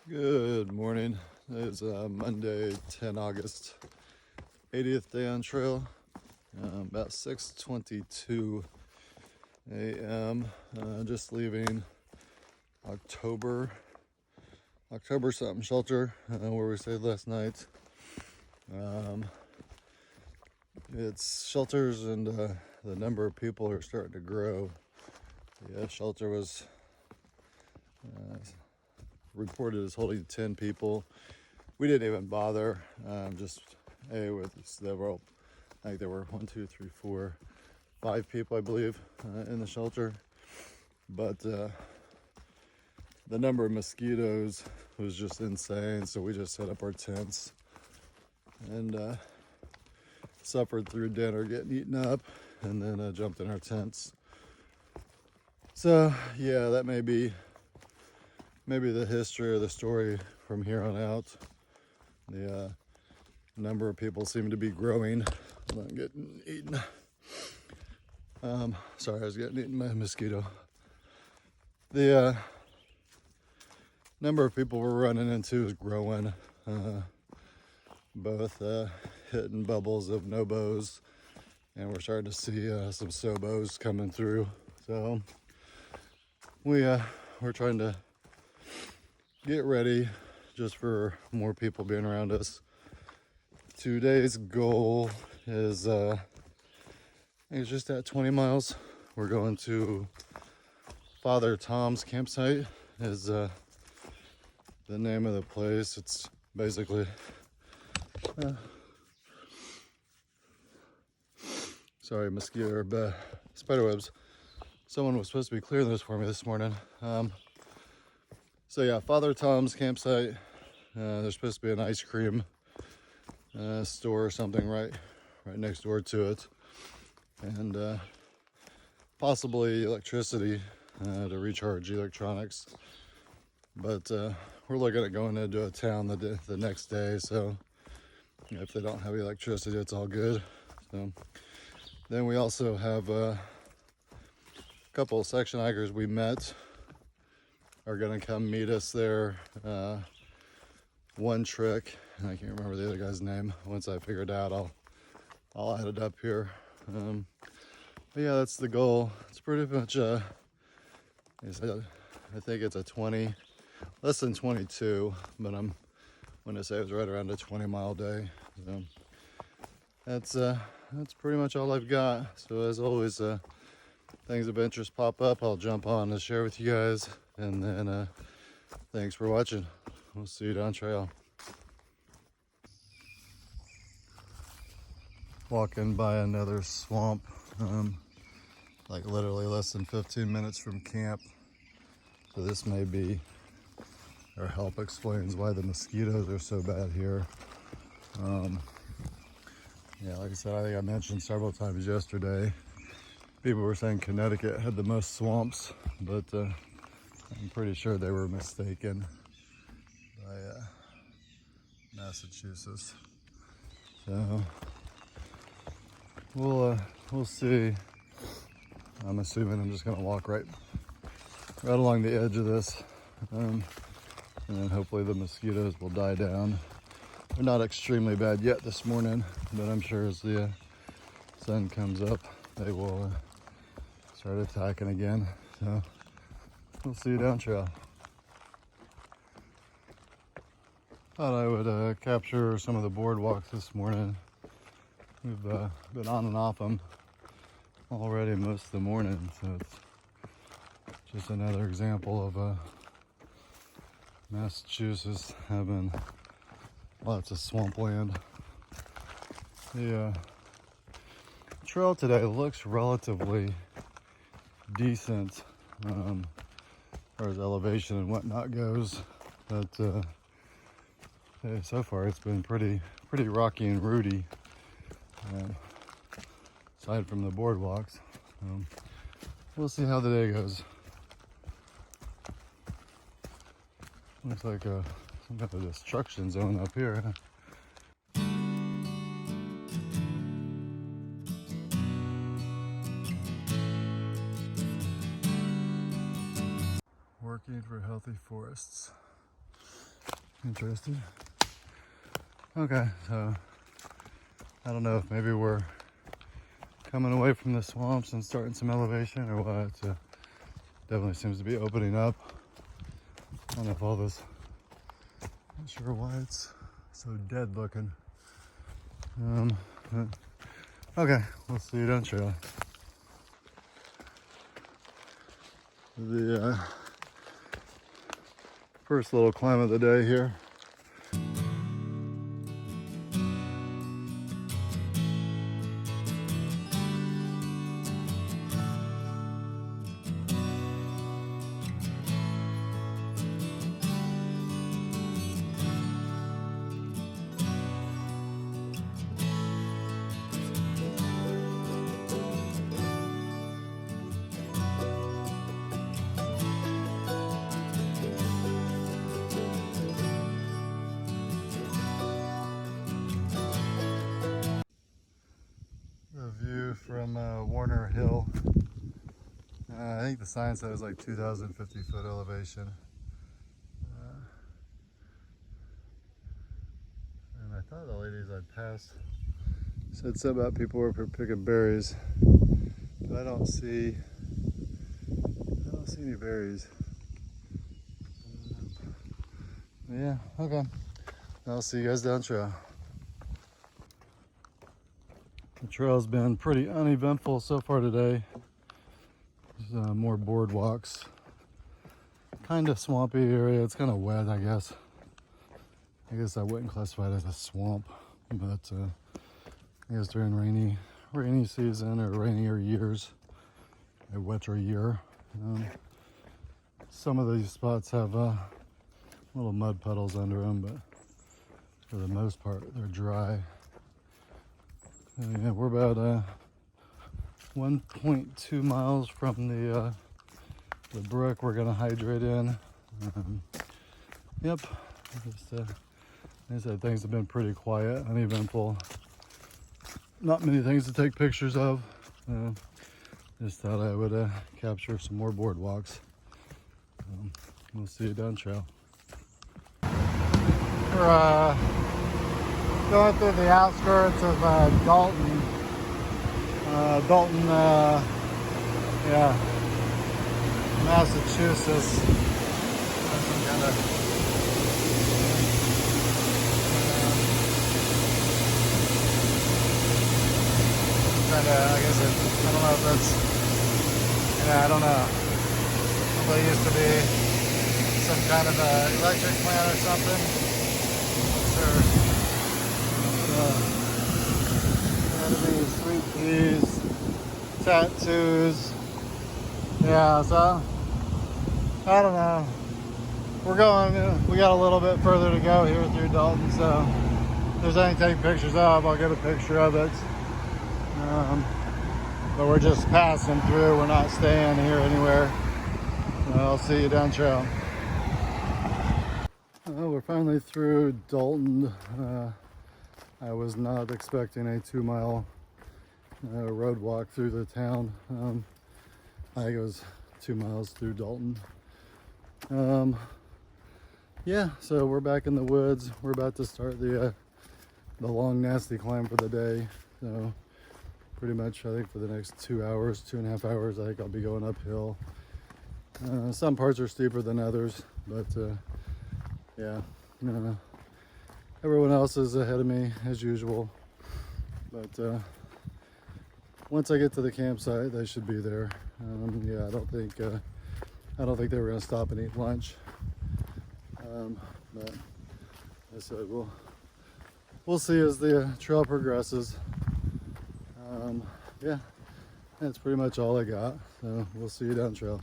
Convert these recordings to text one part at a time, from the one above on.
Good morning. It's Monday, 10 August, 80th day on trail. About 6:22 a.m. Just leaving October something shelter where we stayed last night. It's shelters and the number of people are starting to grow. The shelter was reported as holding 10 people. We didn't even bother. With several. I think there were 1, 2, 3, 4, 5 people, I believe, in the shelter. But the number of mosquitoes was just insane. So we just set up our tents and suffered through dinner, getting eaten up, and then jumped in our tents. So yeah, that may be the history or the story from here on out. The number of people seem to be growing. I'm not getting eaten. Sorry, I was getting eaten by a mosquito. The number of people we're running into is growing. Both hitting bubbles of NOBOs, and we're starting to see some SOBOs coming through. So we're trying to get ready just for more people being around us. Today's goal is it's just at 20 miles. We're going to Father Tom's campsite is the name of the place. It's basically sorry, mosquito or spider webs. Someone was supposed to be clearing those for me this morning. So yeah, Father Tom's campsite. There's supposed to be an ice cream store or something right next door to it, and possibly electricity to recharge electronics. But we're looking at going into a town the next day, so if they don't have electricity, it's all good. So then we also have a couple of section hikers we met are gonna come meet us there. One trick, and I can't remember the other guy's name. Once I figure it out, I'll add it up here. But yeah, that's the goal. It's pretty much I think it's a 20, less than 22, but I'm going to say it was right around a 20-mile day. So that's pretty much all I've got. So as always, things of interest pop up, I'll jump on to share with you guys. And then thanks for watching. We'll see you down trail. Walking by another swamp, like literally less than 15 minutes from camp. So this may be, or help explains why the mosquitoes are so bad here. Yeah, like I said, I think I mentioned several times yesterday, people were saying Connecticut had the most swamps, but I'm pretty sure they were mistaken by Massachusetts. So we'll see. I'm assuming I'm just gonna walk right along the edge of this, and then hopefully the mosquitoes will die down. They're not extremely bad yet this morning, but I'm sure as the sun comes up, they will start attacking again. So we'll see you down trail. Thought I would capture some of the boardwalks this morning. We've been on and off them already most of the morning, so it's just another example of Massachusetts having lots of swampland. The trail today looks relatively decent as far as elevation and whatnot goes, but so far it's been pretty rocky and rooty, aside from the boardwalks. We'll see how the day goes. Looks like some kind of destruction zone up here. Working for healthy forests. Interested? Okay, so I don't know if maybe we're coming away from the swamps and starting some elevation or what. Definitely seems to be opening up. I don't know if all this, not sure why it's so dead looking. But, okay, we'll see you down trail. The first little climb of the day here. The view from Warner Hill. I think the sign says like 2,050 foot elevation. And I thought the ladies I'd passed said something about people were picking berries, but I don't see any berries. Yeah, okay. I'll see you guys down trail. The trail's been pretty uneventful so far today. There's more boardwalks. Kind of swampy area. It's kind of wet, I guess. I guess I wouldn't classify it as a swamp, but I guess during rainy season or rainier years, a wetter year, some of these spots have little mud puddles under them, but for the most part, they're dry. Yeah, we're about 1.2 miles from the brook we're gonna hydrate in. Yep, just, like I said, things have been pretty quiet, uneventful. Not many things to take pictures of. Just thought I would capture some more boardwalks. We'll see you down trail. We're going through the outskirts of Dalton. Yeah, Massachusetts. I guess I don't know if that's, I don't know. There used to be some kind of electric plant or something. Sure. Sweet peas, tattoos. Yeah, so I don't know. We're going, we got a little bit further to go here through Dalton, so if there's anything to take pictures of, I'll get a picture of it. But we're just passing through. We're not staying here anywhere. I'll see you down trail. We're finally through Dalton. I was not expecting a 2-mile road walk through the town. I think it was 2 miles through Dalton. Yeah, so we're back in the woods. We're about to start the long, nasty climb for the day. So pretty much, I think for the next 2 hours, 2.5 hours, I think I'll be going uphill. Some parts are steeper than others, but yeah, everyone else is ahead of me as usual. But once I get to the campsite, they should be there. Yeah, I don't think they were gonna stop and eat lunch. But I said we'll see as the trail progresses. Yeah, that's pretty much all I got. So we'll see you down trail.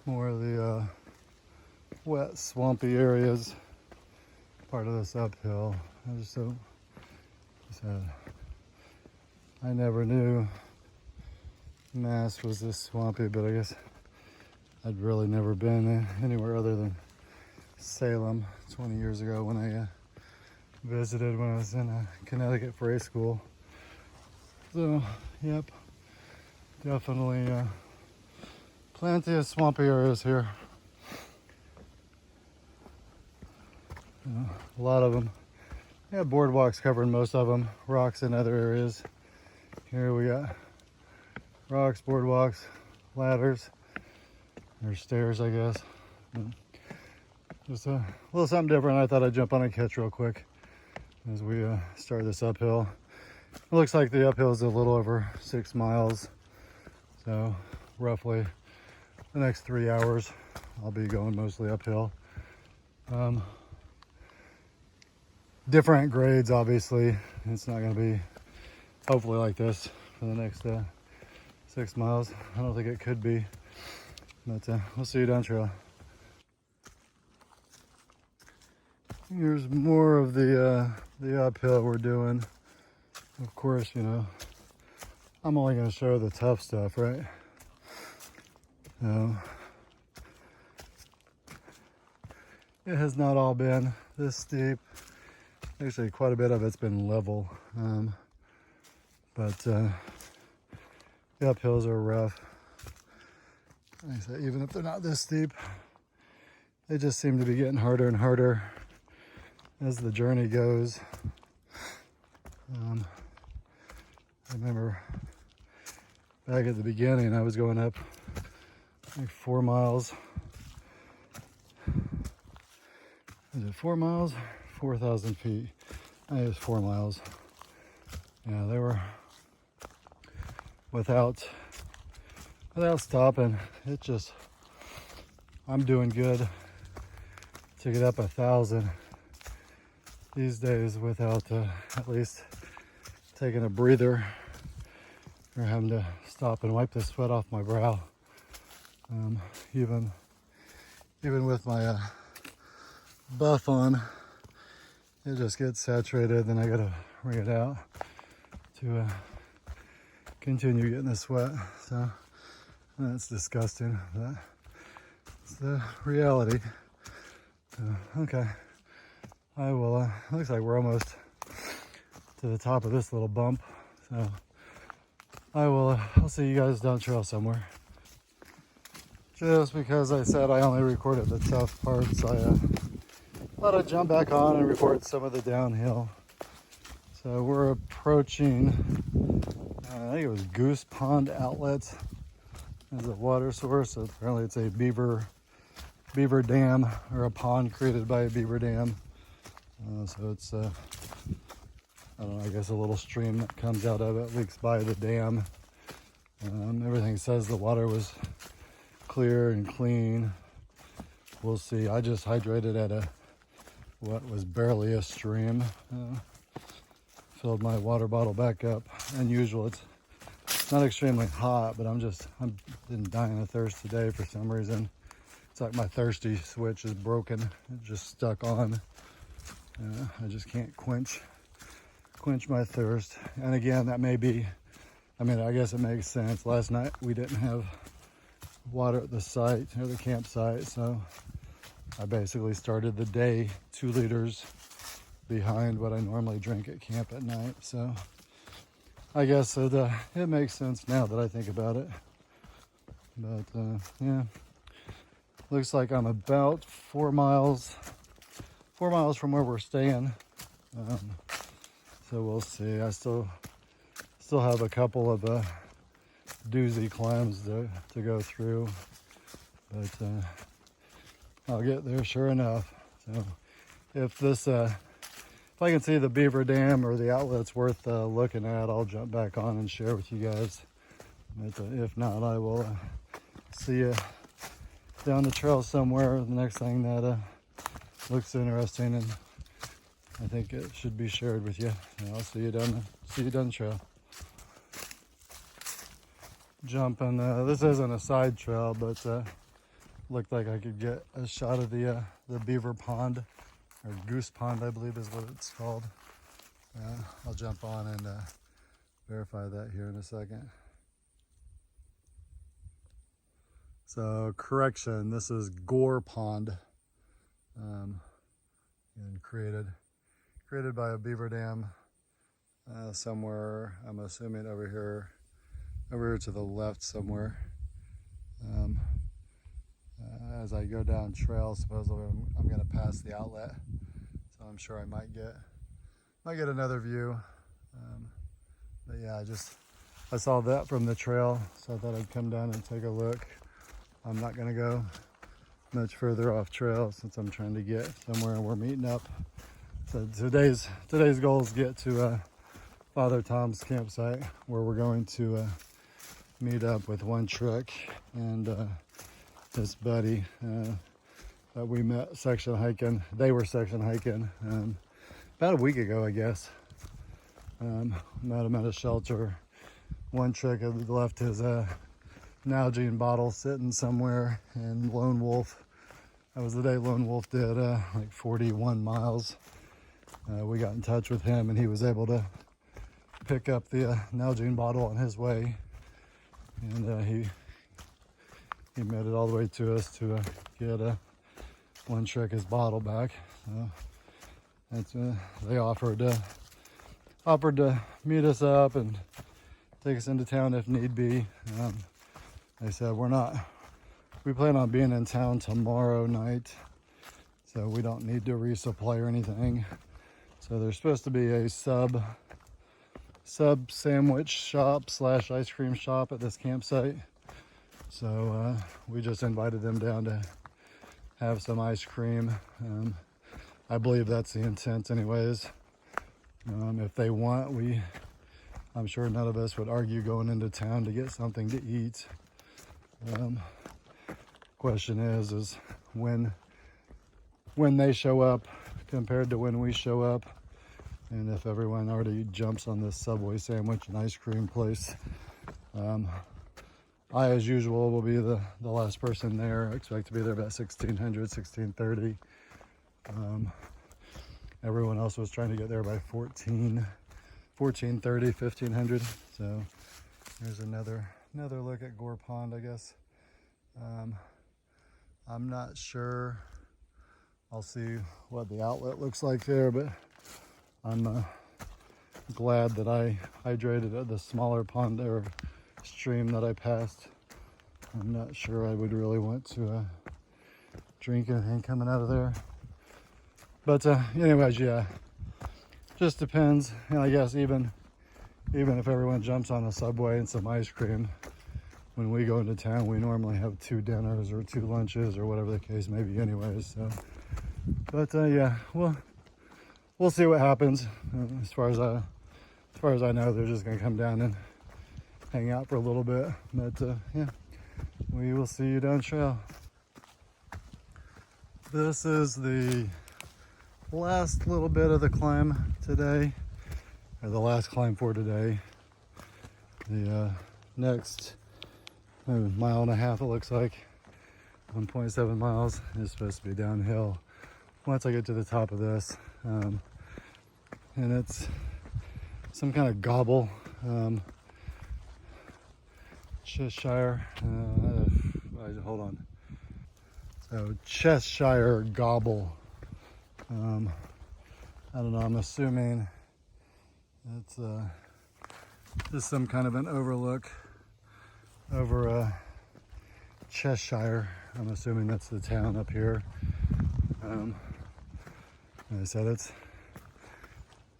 More of the wet, swampy areas. Part of this uphill. I just don't. I never knew Mass was this swampy, but I guess I'd really never been anywhere other than Salem 20 years ago when I visited when I was in Connecticut for A school. So, yep, definitely plenty of swampy areas here. A lot of them. Yeah, boardwalks covering most of them. Rocks in other areas. Here we got rocks, boardwalks, ladders, or stairs, I guess. Just a little something different. I thought I'd jump on a catch real quick as we start this uphill. It looks like the uphill is a little over 6 miles. So roughly the next 3 hours, I'll be going mostly uphill. Different grades, obviously. It's not going to be hopefully like this for the next 6 miles. I don't think it could be, but we'll see you down trail. Here's more of the uphill we're doing. Of course, you know, I'm only going to show the tough stuff, right? So, it has not all been this steep. Actually, quite a bit of it's been level. But the uphills are rough. Like I said, even if they're not this steep, they just seem to be getting harder and harder as the journey goes. I remember back at the beginning, I was going up like 4 miles. Is it 4 miles? 4,000 feet. I think it was 4 miles. Yeah, they were without stopping. It just, I'm doing good to get up 1,000 these days without at least taking a breather or having to stop and wipe the sweat off my brow. Even with my buff on, it just gets saturated. Then I gotta wring it out to continue getting the sweat. So that's disgusting, but it's the reality. Okay, I will. Looks like we're almost to the top of this little bump, so I will. I'll see you guys down trail somewhere. Just because I said I only recorded the tough parts, I thought I'd jump back on and record some of the downhill. So we're approaching, I think it was Goose Pond Outlet as a water source. So apparently it's a beaver dam, or a pond created by a beaver dam. So it's, I don't know, I guess a little stream that comes out of it, leaks by the dam. Everything says the water was clear and clean. We'll see. I just hydrated at what was barely a stream. Filled my water bottle back up. Unusual. It's not extremely hot, but I've been dying of thirst today for some reason. It's like my thirsty switch is broken. It just stuck on. I just can't quench my thirst. And again, that may be, I mean, I guess it makes sense. Last night we didn't have water at the site or the campsite, so I basically started the day 2 liters behind what I normally drink at camp at night. So I guess it makes sense now that I think about it. But yeah, looks like I'm about 4 miles from where we're staying. So we'll see. I still have a couple of doozy climbs to go through, but I'll get there sure enough. So if I can see the beaver dam or the outlet's worth looking at, I'll jump back on and share with you guys. But if not, I will see you down the trail somewhere. The next thing that looks interesting, and I think it should be shared with you. And I'll see you down the trail. Jumping. This isn't a side trail, but looked like I could get a shot of the beaver pond, or goose pond, I believe is what it's called. I'll jump on and verify that here in a second. So correction, this is Gore Pond, and created created by a beaver dam somewhere. I'm assuming over here to the left somewhere. As I go down trail, supposedly I'm going to pass the outlet, so I'm sure I might get another view. But yeah, I saw that from the trail, so I thought I'd come down and take a look. I'm not going to go much further off trail since I'm trying to get somewhere and we're meeting up. So today's goal is to get to Father Tom's campsite, where we're going to meet up with one truck and his buddy that we met section hiking. They were section hiking about a week ago, I guess. Met him at a shelter. One truck had left his Nalgene bottle sitting somewhere, and Lone Wolf, that was the day Lone Wolf did like 41 miles. We got in touch with him and he was able to pick up the Nalgene bottle on his way, and he made it all the way to us to get one trick his bottle back. So that's they offered to meet us up and take us into town if need be. They said we plan on being in town tomorrow night, so we don't need to resupply or anything. So there's supposed to be a sub sandwich shop / ice cream shop at this campsite. So we just invited them down to have some ice cream. I believe that's the intent anyways. If they want, I'm sure none of us would argue going into town to get something to eat. Question is when they show up compared to when we show up, and if everyone already jumps on this Subway sandwich and ice cream place. I, as usual, will be the last person there. I expect to be there about 1600, 1630. Everyone else was trying to get there by 1430, 1500. So here's another look at Gore Pond, I guess. I'm not sure. I'll see what the outlet looks like there, but I'm glad that I hydrated at the smaller pond or stream that I passed. I'm not sure I would really want to drink anything coming out of there. But anyways, yeah, just depends. And I guess even if everyone jumps on a Subway and some ice cream, when we go into town, we normally have 2 dinners or 2 lunches or whatever the case may be anyways. So, but yeah, we'll see what happens. As far as I know, they're just gonna come down and hang out for a little bit. But yeah, we will see you down trail. This is the last little bit of the climb today, or the last climb for today. The next mile and a half, it looks like 1.7 miles, is supposed to be downhill once I get to the top of this. And it's some kind of gobble, Cheshire, hold on. So Cheshire gobble. I don't know, I'm assuming it's just some kind of an overlook over Cheshire. I'm assuming that's the town up here. Like I said,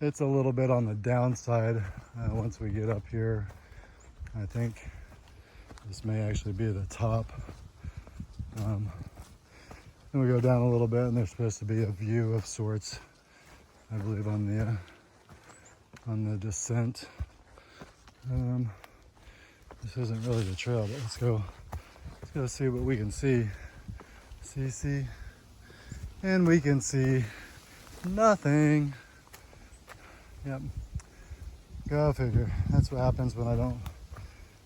it's a little bit on the downside once we get up here. I think this may actually be the top. Then we go down a little bit and there's supposed to be a view of sorts, I believe, on the descent. This isn't really the trail, but let's go see what we can see. See, and we can see nothing. Yep, go figure. That's what happens when I don't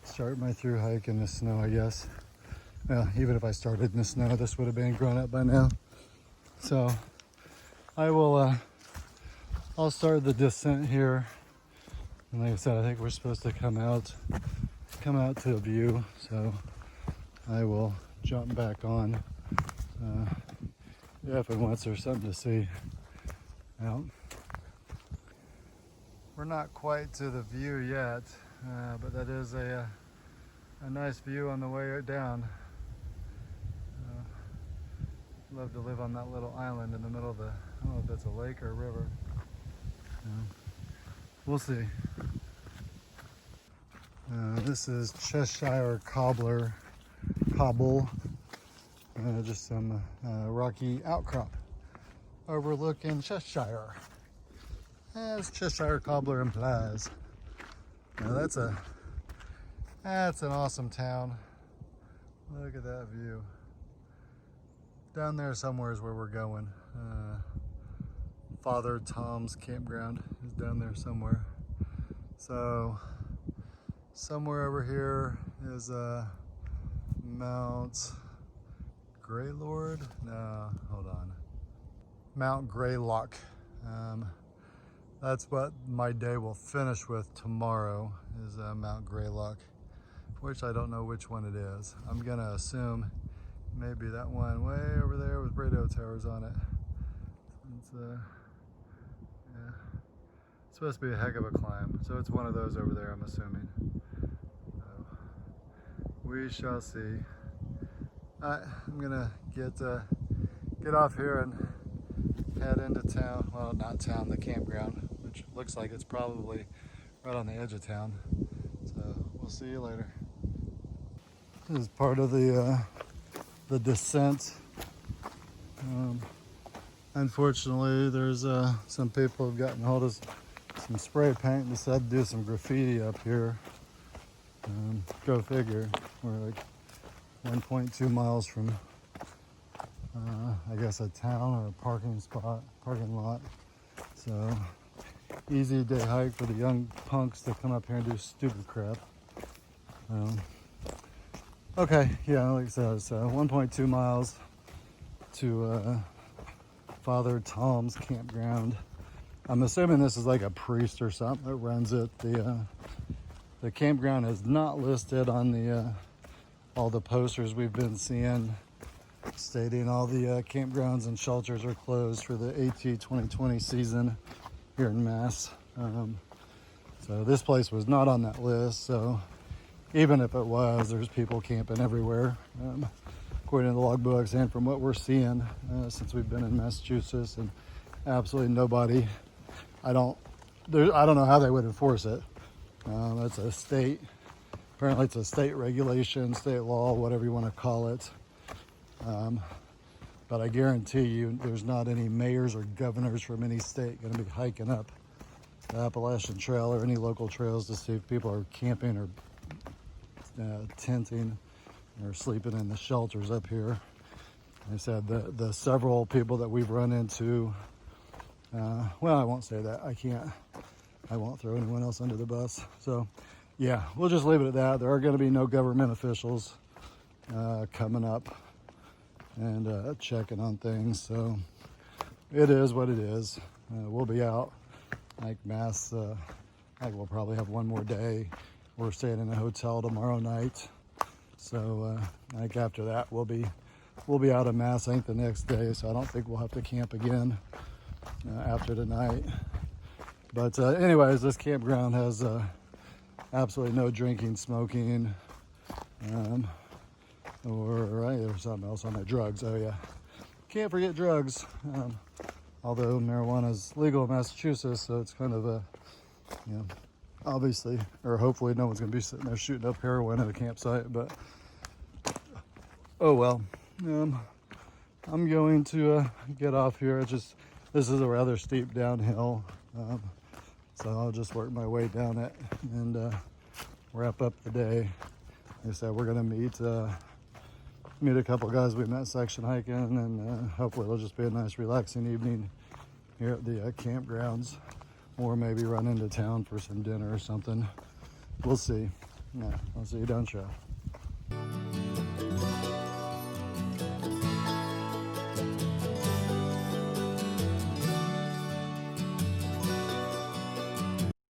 start my thru hike in the snow, I guess. Well, even if I started in the snow, this would have been grown up by now. So I'll start the descent here. And like I said, I think we're supposed to come out to a view. So I will jump back on if and once there's something to see. Well, We're not quite to the view yet, but that is a nice view on the way down. Love to live on that little island in the middle of the, I don't know if that's a lake or a river. We'll see. This is Cheshire Cobble, just some rocky outcrop overlooking Cheshire, as Cheshire Cobbler implies. Now that's an awesome town. Look at that view. Down there somewhere is where we're going. Father Tom's campground is down there somewhere. So somewhere over here is Mount Greylord? No, hold on. Mount Greylock. That's what my day will finish with tomorrow, is Mount Greylock, which I don't know which one it is. I'm gonna assume maybe that one way over there with radio towers on it. It's yeah, it's supposed to be a heck of a climb, so it's one of those over there, I'm assuming. So we shall see. Alright, I'm gonna get off here and head into town. Well, not town, the campground, which looks like it's probably right on the edge of town. So we'll see you later. This is part of the descent. Unfortunately, there's some people have gotten hold of some spray paint and decided to do some graffiti up here. Go figure. We're like 1.2 miles from, I guess, a town or a parking lot. So easy day hike for the young punks to come up here and do stupid crap. Okay, yeah, like I said, it's 1.2 miles to Father Tom's campground. I'm assuming this is like a priest or something that runs it. The campground is not listed on the all the posters we've been seeing stating all the campgrounds and shelters are closed for the AT 2020 season here in Mass. So this place was not on that list, so even if it was, there's people camping everywhere, according to the logbooks and from what we're seeing since we've been in Massachusetts, and absolutely nobody. I don't know how they would enforce it. It's a state, apparently it's a state regulation, state law, whatever you want to call it. But I guarantee you there's not any mayors or governors from any state going to be hiking up the Appalachian Trail or any local trails to see if people are camping or tenting or sleeping in the shelters up here. I said the several people that we've run into, well, I won't say that. I won't throw anyone else under the bus. So yeah, we'll just leave it at that. There are going to be no government officials coming up and checking on things. So it is what it is. We'll be out like Mass. I think we'll probably have one more day. We're staying in a hotel tomorrow night. So I think after that we'll be out of Mass, I think, the next day. So I don't think we'll have to camp again after tonight. But anyways, this campground has absolutely no drinking, smoking, or there's something else on there, drugs. Oh yeah, can't forget drugs. Although marijuana is legal in Massachusetts, so it's kind of a, obviously, or hopefully no one's going to be sitting there shooting up heroin at a campsite, but oh well. I'm going to get off here. This is a rather steep downhill, so I'll just work my way down it and wrap up the day. Like I said, we're going to meet a couple guys we met section hiking, and hopefully it'll just be a nice relaxing evening here at the campgrounds, or maybe run into town for some dinner or something. We'll see. Yeah, I'll see you down, show.